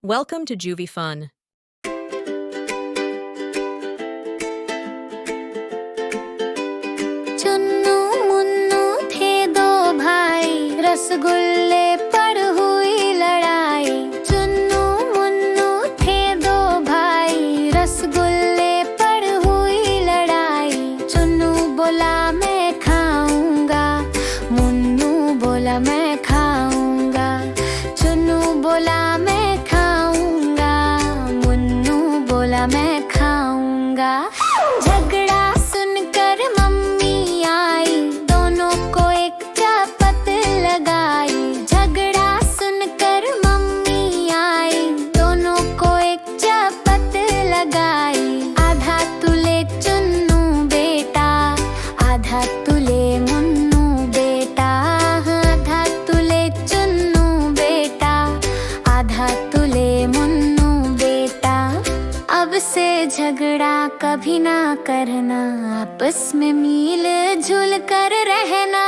Welcome to Juvie Fun. Chunnu Munnu थे दो भाई, रसगुल्ले पर हुई लड़ाई। चुन्नू मुन्नू थे दो भाई, रसगुल्ले पर हुई लड़ाई। चुन्नू बोला मैं खाऊंगा, मुन्नू बोला मैं खाऊंगा। चुन्नू बोला मैं खाऊंगा, मुन्नू बोला मैं खाऊंगा। झगड़ा सुनकर मम्मी आई, दोनों को एक चापत लगाई। झगड़ा सुनकर मम्मी आई, दोनों को एक चापत लगाई। आधा तुले चुन्नू बेटा, आधा तुले मुन्नू बेटा। आधा तुले चुन्नू बेटा, आधा तुले मुन्नू बेटा। अब से झगड़ा कभी ना करना, आपस में मिल जुल कर रहना।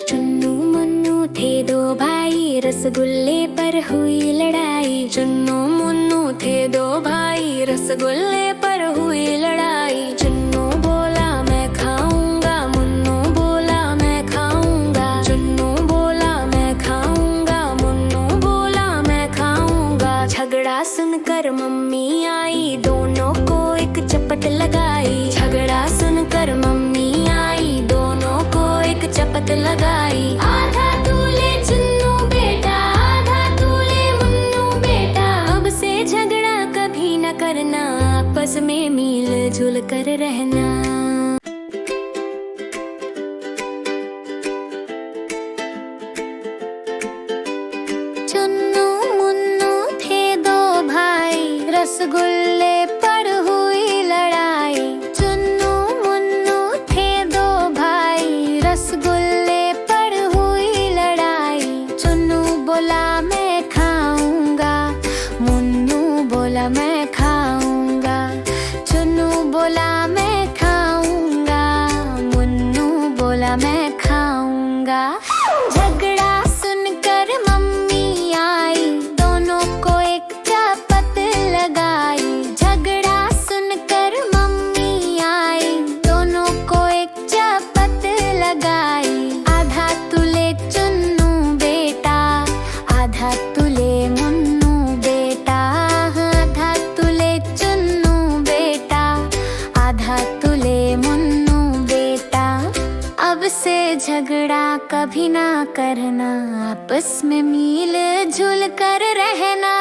चुन्नू मुन्नू थे दो भाई, रसगुल्ले पर हुई लड़ाई। चुन्नू मुन्नू थे दो भाई, रसगुल्ले पर हुई लड़ाई। चुन्नू बोला मैं खाऊंगा, मुन्नू बोला मैं खाऊंगा। चुन्नू बोला मैं खाऊंगा, मुन्नू बोला मैं खाऊंगा। झगड़ा सुनकर मम्मी आई, दोनों को एक चपट लगाई। झगड़ा सुनकर मम्मी आई, दोनों को एक चपत लगाई। आधा तूले चुन्नू बेटा, आधा तूले मुन्नू बेटा। अब से झगड़ा कभी न करना, आपस में मिल जुल कर रहना। चुन्नू मुन्नू थे दो भाई, रसगुल्ले पर हुई लड़ाई। चुन्नू मुन्नू थे दो भाई, रसगुल्ले पर हुई लड़ाई। चुन्नू बोला मैं खाऊंगा, मुन्नू बोला मैं खाऊंगा। चुन्नू बोला मैं खाऊंगा, मुन्नू बोला मैं खाऊंगा। झगड़ा सुनकर मम्मी आई, दोनों को एक चापत लगाई। झगड़ा सुनकर मम्मी आई, दोनों को एक चापत लगाई। आधा तुले चुन्नू बेटा, आधा तुले मुन्नू बेटा। आधा तुले चुन्नू बेटा, आधा तुले मुन्नू बेटा। अब से झगड़ा कभी ना करना, आपस में मिल जुल कर रहना।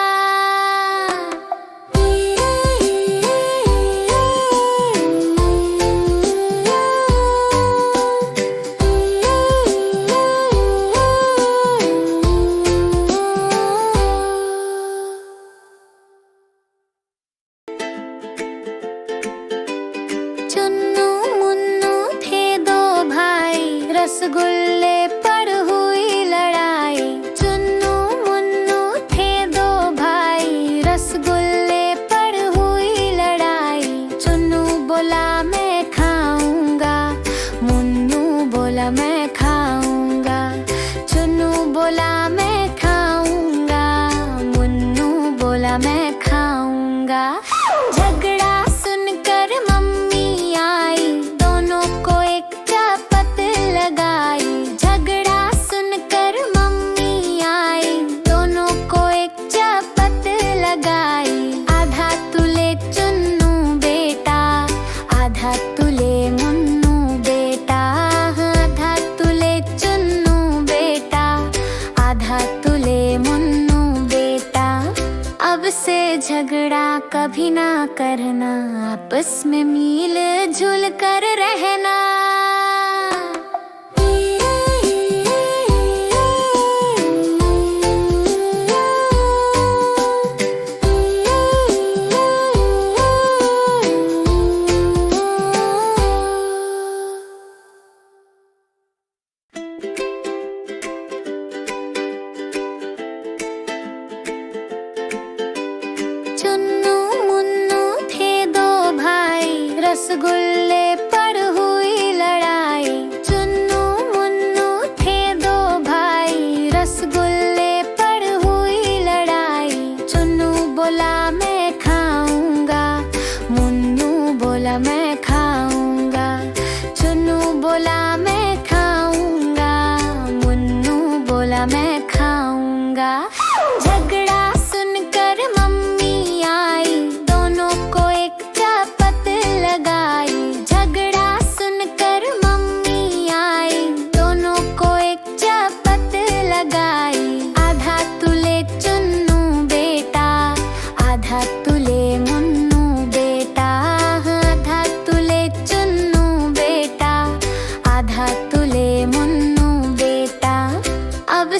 चुन्नू मुन्नू थे दो भाई, रसगुल्ले पर हुई लड़ाई। चुन्नू मुन्नू थे दो भाई, रसगुल्ले पर हुई लड़ाई। चुन्नू बोला मैं खाऊंगा, मुन्नू बोला मैं खाऊंगा। चुन्नू बोला मैं खाऊंगा, मुन्नू बोला मैं खाऊंगा। झगड़ा सुनकर मम्मी आई, दोनों को एक चापत लगाई। झगड़ा सुनकर मम्मी आई, दोनों को एक चापत लगाई। आधा तुले चुन्नू बेटा, आधा तुले मुन्नू बेटा। आधा तुले चुन्नू बेटा, आधा तुले मुन्नू बेटा। अब से झगड़ा कभी ना करना, आपस में मिल जुल कर रहना।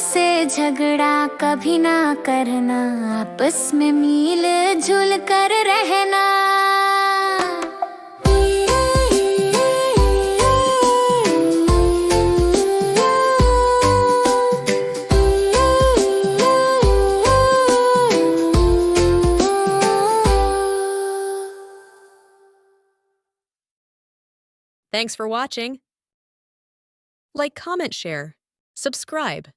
से झगड़ा कभी ना करना, आपस में मिल जुल कर रहना। Thanks for watching. Like, comment, share, subscribe.